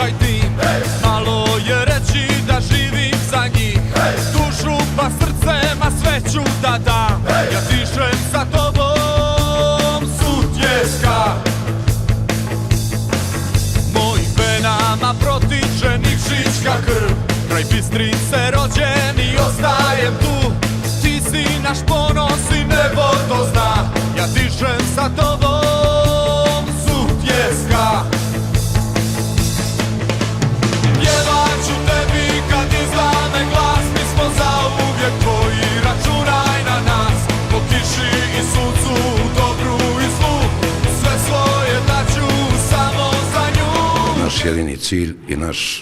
ovaj tim. Malo je reći da živim za njih, dušu pa srce, ma sve ću da dam. Ja dišem sa tobom Sutjeska, mojim venama protiče Nikšićka krv. Kraj Bistrice rođen i ostajem tu, ti si naš ponos i nebo to zna. Ja dišem sa tobom Sutjeska, pjevat ću tebi kad izlame glas. Mi smo zauvijek tvoji, računaj na nas. Po kiši i suncu, dobru i zlu, sve svoje daću samo za nju. Naš jedini cilj i naš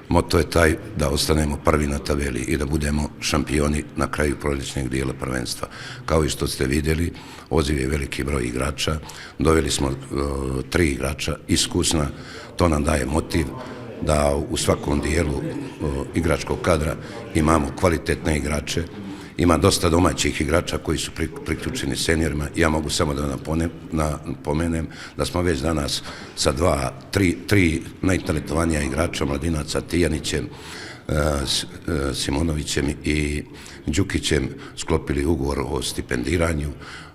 moto je taj da ostanemo prvi na tabeli i da budemo šampioni na kraju proljećnog dijela prvenstva. Kao i što ste vidjeli, odziv je veliki broj igrača, doveli smo 3 igrača iskusna, to nam daje motiv da u svakom dijelu igračkog kadra imamo kvalitetne igrače. Ima dosta domaćih igrača koji su priključeni seniorima. Ja mogu samo da napomenem da smo već danas sa 3 najtalentovanija igrača mladinaca, Tijanićem, Simonovićem i Đukićem sklopili ugovor o stipendiranju.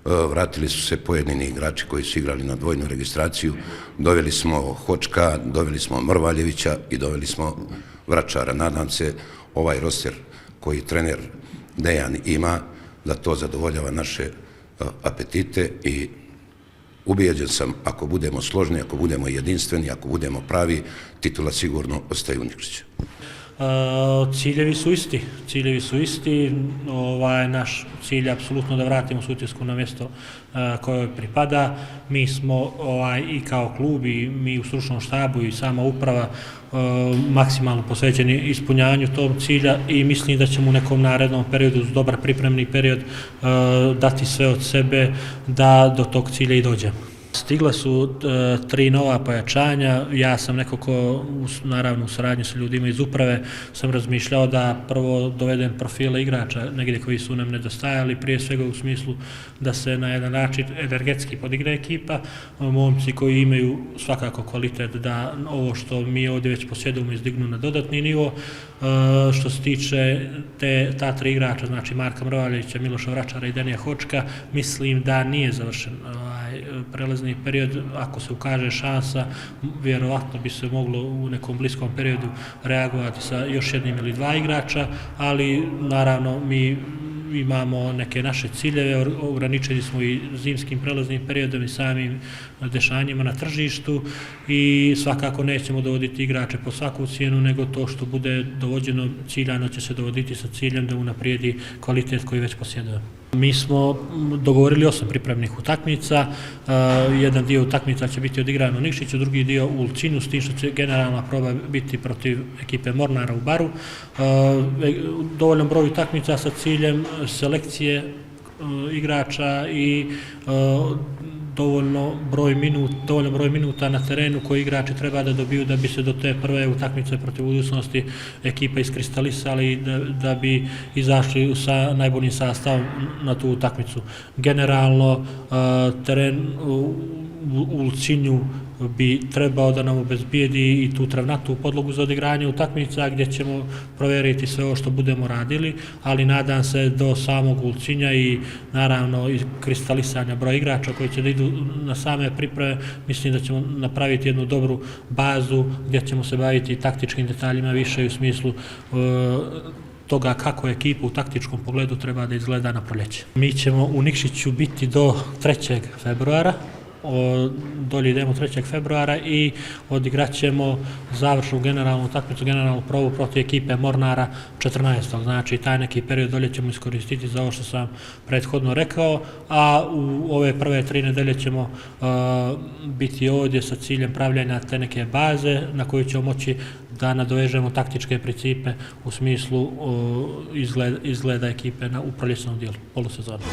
Vratili su se pojedini igrači koji su igrali na dvojnu registraciju. Doveli smo Hočka, doveli smo Mrvaljevića i doveli smo Vračara. Nadam se ovaj roster koji trener Dejan ima, da to zadovoljava naše apetite i ubijeđen sam, ako budemo složni, ako budemo jedinstveni, ako budemo pravi, titula sigurno ostaje u Nikšiću. Ciljevi su isti, naš cilj je apsolutno da vratimo Sutjesku na mjesto koje pripada. Mi smo i kao klub i mi u stručnom štabu i sama uprava maksimalno posvećeni ispunjavanju tog cilja i mislim da ćemo u nekom narednom periodu, uz dobar pripremni period, dati sve od sebe da do tog cilja i dođemo. Stigla su 3 nova pojačanja. Ja sam neko ko, naravno u saradnji sa ljudima iz uprave, sam razmišljao da prvo dovedem profile igrača negdje koji su nam nedostajali, prije svega u smislu da se na jedan način energetski podigne ekipa, momci koji imaju svakako kvalitet da ovo što mi ovdje već posjedujemo izdignu na dodatni nivo. Što se tiče ta 3 igrača, znači Marka Mrvaljevića, Miloša Vračara i Denija Hočka, mislim da nije završen prelazni period. Ako se ukaže šansa, vjerovatno bi se moglo u nekom bliskom periodu reagovati sa još jednim ili 2 igrača, ali naravno mi imamo neke naše ciljeve, ograničeni smo i zimskim prelaznim periodom i samim dešanjima na tržištu i svakako nećemo dovoditi igrače po svaku cijenu, nego to što bude dovođeno ciljano će se dovoditi sa ciljem da unaprijedi kvalitet koji već posjedujemo. Mi smo dogovorili 8 pripremnih utakmica, jedan dio utakmica će biti odigran u Nikšiću, drugi dio u Ulcinju, s tim što će generalna proba biti protiv ekipe Mornara u Baru. Dovoljan broj utakmica sa ciljem selekcije igrača i dovoljan broj minuta na terenu koji igrači treba da dobiju da bi se do te prve utakmice protiv budućnosti ekipa iskristalisali i da bi izašli sa najboljim sastavom na tu utakmicu. Generalno, teren u Ulcinju bi trebao da nam obezbijedi i tu travnatu podlogu za odigranje utakmica gdje ćemo provjeriti sve ovo što budemo radili, ali nadam se do samog Ulcinja i naravno i kristalisanja broja igrača koji će da idu na same priprave, mislim da ćemo napraviti jednu dobru bazu gdje ćemo se baviti taktičkim detaljima više u smislu toga kako ekipa u taktičkom pogledu treba da izgleda na proljeće. Mi ćemo u Nikšiću biti do 3. februara, dolje idemo 3. februara i odigrat ćemo završnu generalnu utakmicu, generalnu probu protiv ekipe Mornara 14. Znači taj neki period dolje ćemo iskoristiti za ovo što sam prethodno rekao, a u ove prve 3 nedelje ćemo biti ovdje sa ciljem pravljanja te neke baze na koju ćemo moći da nadovežemo taktičke principe u smislu izgleda ekipe u proljećnom dijelu polusezonu.